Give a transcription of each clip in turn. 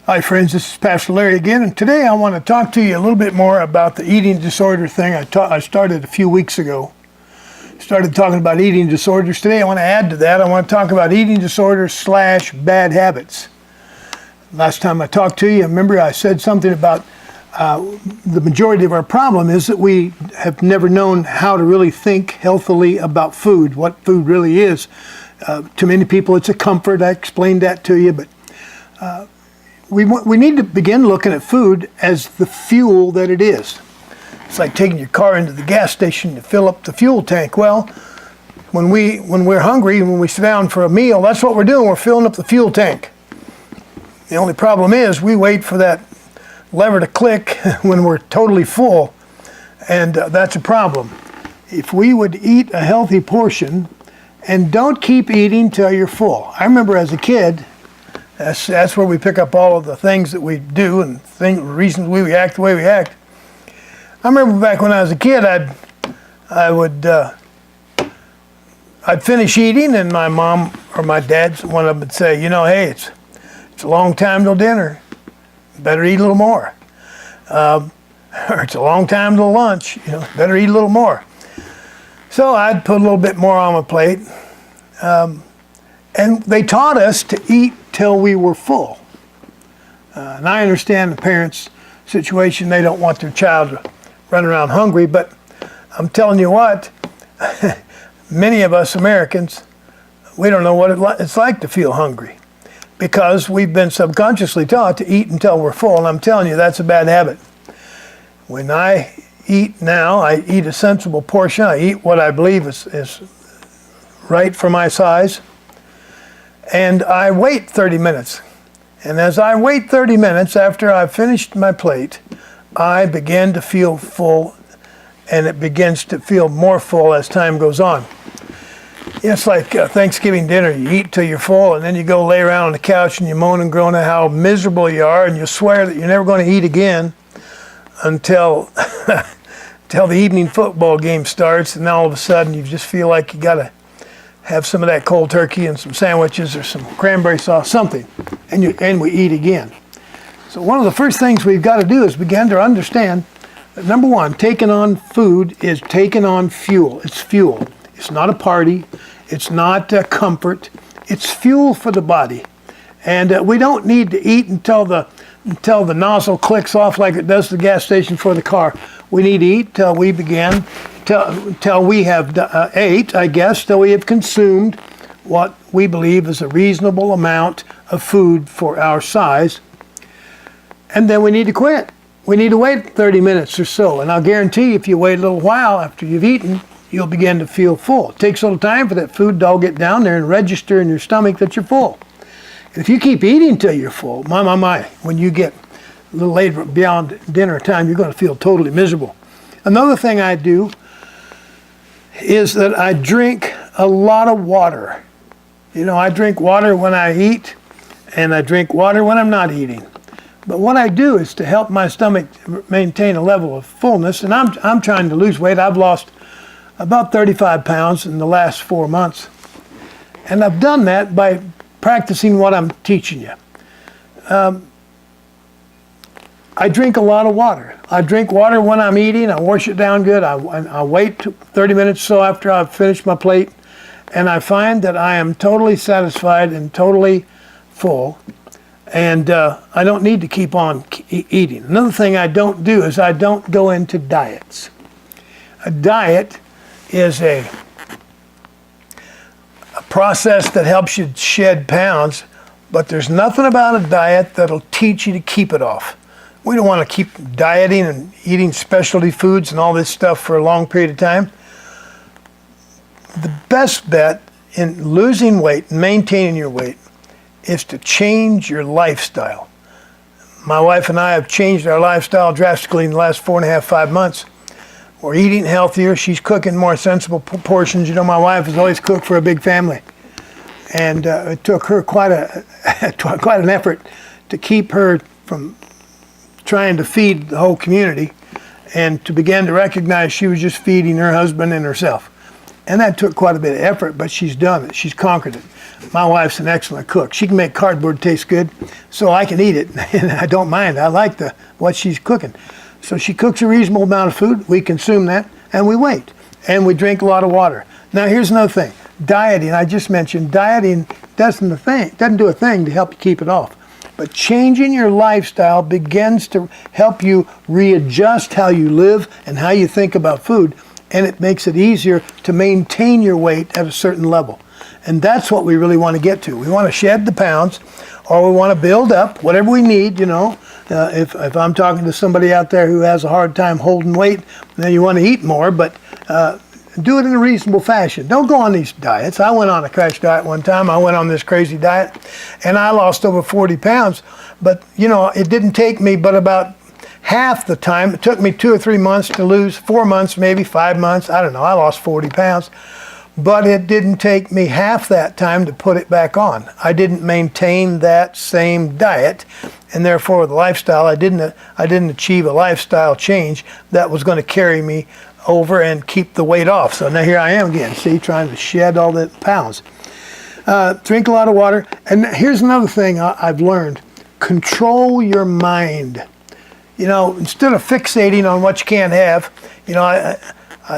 Hi friends, this is Pastor Larry again, and today I want to talk to you a little bit more about the eating disorder thing I started a few weeks ago. Started talking about eating disorders. Today I want to add to that. I want to talk about eating disorders / bad habits. Last time I talked to you, remember I said something about the majority of our problem is that we have never known how to really think healthily about food, what food really is. To many people it's a comfort. I explained that to you, but we need to begin looking at food as the fuel that it is. It's like taking your car into the gas station to fill up the fuel tank. Well, when we're hungry, when we sit down for a meal, that's what we're doing. We're filling up the fuel tank. The only problem is we wait for that lever to click when we're totally full, and that's a problem. If we would eat a healthy portion and don't keep eating till you're full. I remember as a kid, that's where we pick up all of the things that we do and reasons we act the way we act. I remember back when I was a kid, I'd finish eating and my mom or my dad, one of them would say, hey, it's a long time till dinner. Better eat a little more. Or it's a long time till lunch. Better eat a little more. So I'd put a little bit more on my plate. And they taught us to eat till we were full. And I understand the parents' situation. They don't want their child to run around hungry, but I'm telling you what, many of us Americans, we don't know what it's like to feel hungry because we've been subconsciously taught to eat until we're full, and I'm telling you, that's a bad habit. When I eat now, I eat a sensible portion. I eat what I believe is right for my size. And I wait 30 minutes. And as I wait 30 minutes after I've finished my plate, I begin to feel full, and it begins to feel more full as time goes on. It's like Thanksgiving dinner. You eat till you're full, and then you go lay around on the couch and you moan and groan at how miserable you are, and you swear that you're never going to eat again until the evening football game starts, and then all of a sudden you just feel like you got to have some of that cold turkey and some sandwiches or some cranberry sauce, something, and we eat again. So one of the first things we've got to do is begin to understand that, number one, taking on food is taking on fuel. It's fuel. It's not a party. It's not comfort. It's fuel for the body. And we don't need to eat until the nozzle clicks off like it does the gas station for the car. We need to eat till we begin, till we have ate, I guess, till we have consumed what we believe is a reasonable amount of food for our size. And then we need to quit. We need to wait 30 minutes or so. And I'll guarantee you, if you wait a little while after you've eaten, you'll begin to feel full. It takes a little time for that food to all get down there and register in your stomach that you're full. And if you keep eating till you're full, my, when you get a little later beyond dinner time, you're going to feel totally miserable. Another thing I do is that I drink a lot of water. I drink water when I eat, and I drink water when I'm not eating. But what I do is to help my stomach maintain a level of fullness, and I'm trying to lose weight. I've lost about 35 pounds in the last 4 months. And I've done that by practicing what I'm teaching you. I drink a lot of water. I drink water when I'm eating. I wash it down good. I wait 30 minutes or so after I've finished my plate, and I find that I am totally satisfied and totally full, and I don't need to keep on eating. Another thing I don't do is I don't go into diets. A diet is a process that helps you shed pounds, but there's nothing about a diet that'll teach you to keep it off. We don't want to keep dieting and eating specialty foods and all this stuff for a long period of time. The best bet in losing weight and maintaining your weight is to change your lifestyle. My wife and I have changed our lifestyle drastically in the last 4.5, 5 months. We're eating healthier. She's cooking more sensible portions. My wife has always cooked for a big family. And it took her quite an effort to keep her from trying to feed the whole community and to begin to recognize she was just feeding her husband and herself. And that took quite a bit of effort, but she's done it. She's conquered it. My wife's an excellent cook. She can make cardboard taste good, so I can eat it, and I don't mind. I like what she's cooking. So she cooks a reasonable amount of food. We consume that, and we wait, and we drink a lot of water. Now, here's another thing. Dieting, I just mentioned, dieting doesn't do a thing to help you keep it off. But changing your lifestyle begins to help you readjust how you live and how you think about food, and it makes it easier to maintain your weight at a certain level. And that's what we really want to get to. We want to shed the pounds, or we want to build up whatever we need, you know. If I'm talking to somebody out there who has a hard time holding weight, then you want to eat more, but do it in a reasonable fashion. Don't go on these diets. I went on a crash diet one time. I went on this crazy diet, and I lost over 40 pounds. But, you know, it didn't take me but about half the time. It took me 2 or 3 months to lose, 4 months, maybe 5 months. I don't know. I lost 40 pounds. But it didn't take me half that time to put it back on. I didn't maintain that same diet, and therefore with the lifestyle, I didn't achieve a lifestyle change that was going to carry me over and keep the weight off. So now here I am again, see, trying to shed all the pounds. Drink a lot of water. And here's another thing I've learned. Control your mind. You know, instead of fixating on what you can't have, you know,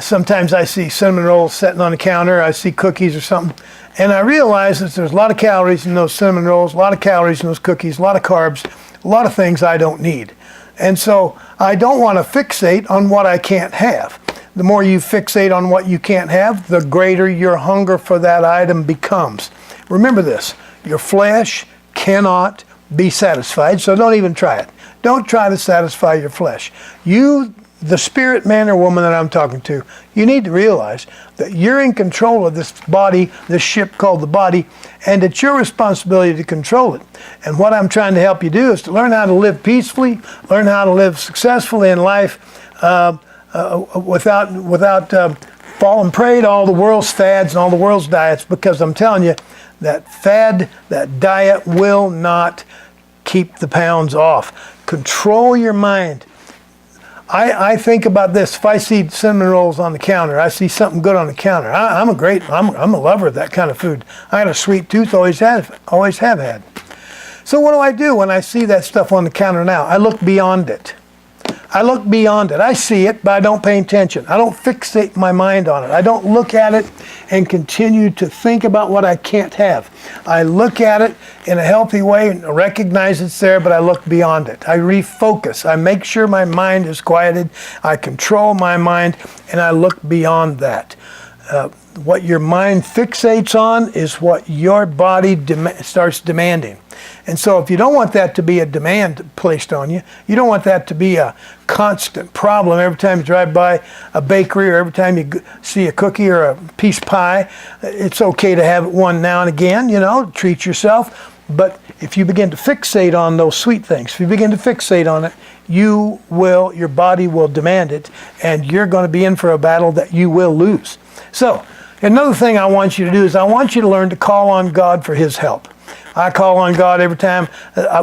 sometimes I see cinnamon rolls sitting on the counter, I see cookies or something, and I realize that there's a lot of calories in those cinnamon rolls, a lot of calories in those cookies, a lot of carbs, a lot of things I don't need. And so I don't want to fixate on what I can't have. The more you fixate on what you can't have, the greater your hunger for that item becomes. Remember this, your flesh cannot be satisfied, so don't even try it. Don't try to satisfy your flesh. You, the spirit man or woman that I'm talking to, you need to realize that you're in control of this body, this ship called the body, and it's your responsibility to control it. And what I'm trying to help you do is to learn how to live peacefully, learn how to live successfully in life without falling prey to all the world's fads and all the world's diets, because I'm telling you, that fad, that diet will not keep the pounds off. Control your mind. I think about this. If I see cinnamon rolls on the counter, I see something good on the counter. I'm a lover of that kind of food. I got a sweet tooth, always have had. So what do I do when I see that stuff on the counter now? I look beyond it. I see it, but I don't pay attention. I don't fixate my mind on it. I don't look at it and continue to think about what I can't have. I look at it in a healthy way and recognize it's there, but I look beyond it. I refocus. I make sure my mind is quieted. I control my mind, and I look beyond that. What your mind fixates on is what your body starts demanding. And so if you don't want that to be a demand placed on you, you don't want that to be a constant problem every time you drive by a bakery or every time you see a cookie or a piece of pie. It's okay to have one now and again, you know, treat yourself. But if you begin to fixate on those sweet things, if you begin to fixate on it, your body will demand it, and you're going to be in for a battle that you will lose. So another thing I want you to do is I want you to learn to call on God for His help. I call on God every time.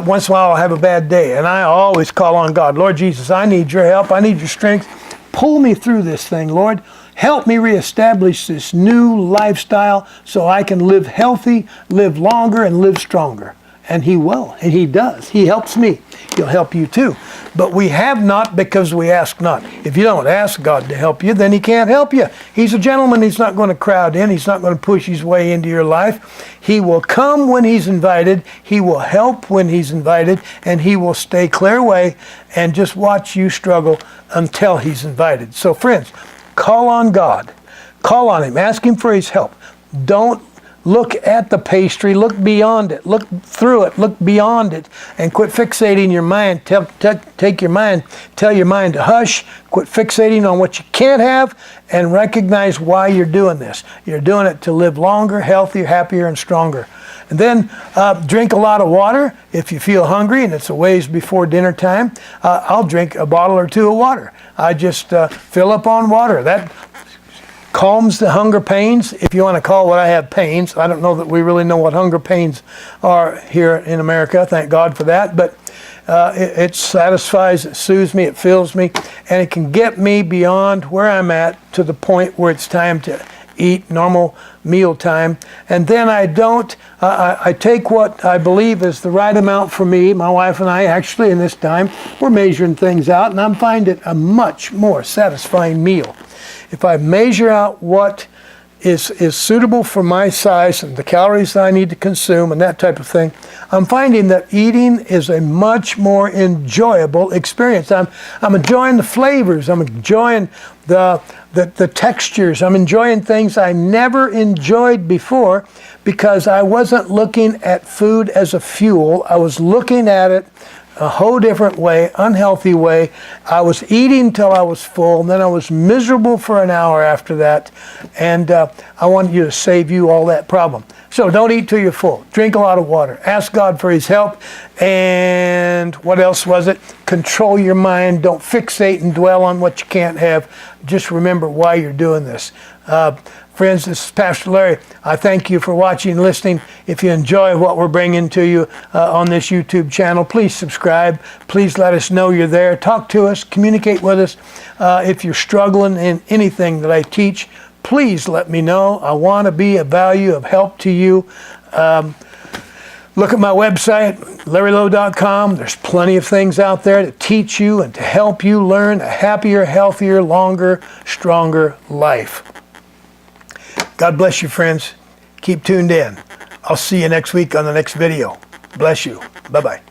Once in a while I'll have a bad day, and I always call on God. Lord Jesus, I need your help. I need your strength. Pull me through this thing, Lord. Help me reestablish this new lifestyle so I can live healthy, live longer, and live stronger. And He will, and He does. He helps me. He'll help you too. But we have not because we ask not. If you don't ask God to help you, then He can't help you. He's a gentleman. He's not going to crowd in. He's not going to push His way into your life. He will come when He's invited. He will help when He's invited. And He will stay clear away and just watch you struggle until He's invited. So friends, call on God. Call on Him. Ask Him for His help. Don't look at the pastry, look beyond it, look through it, look beyond it, and quit fixating your mind. Tell your mind to hush, quit fixating on what you can't have, and recognize why you're doing this. You're doing it to live longer, healthier, happier, and stronger. And then drink a lot of water. If you feel hungry and it's a ways before dinner time, I'll drink a bottle or two of water. I just fill up on water. That calms the hunger pains, if you want to call what I have pains. I don't know that we really know what hunger pains are here in America. Thank God for that. But it satisfies, it soothes me, it fills me, and it can get me beyond where I'm at to the point where it's time to eat normal meal time. And then I don't, I take what I believe is the right amount for me. My wife and I actually in this time, we're measuring things out, and I'm finding it a much more satisfying meal. If I measure out what is suitable for my size and the calories that I need to consume and that type of thing, I'm finding that eating is a much more enjoyable experience. I'm enjoying the flavors. I'm enjoying the textures. I'm enjoying things I never enjoyed before because I wasn't looking at food as a fuel. I was looking at it a whole different way, unhealthy way. I was eating till I was full, and then I was miserable for an hour after that. And I wanted you to save you all that problem. So don't eat till you're full. Drink a lot of water. Ask God for His help. And what else was it? Control your mind. Don't fixate and dwell on what you can't have. Just remember why you're doing this. Friends, this is Pastor Larry. I thank you for watching and listening. If you enjoy what we're bringing to you on this YouTube channel, please subscribe. Please let us know you're there. Talk to us. Communicate with us. If you're struggling in anything that I teach, please let me know. I want to be a value of help to you. Look at my website, LarryLowe.com. There's plenty of things out there to teach you and to help you learn a happier, healthier, longer, stronger life. God bless you, friends. Keep tuned in. I'll see you next week on the next video. Bless you. Bye-bye.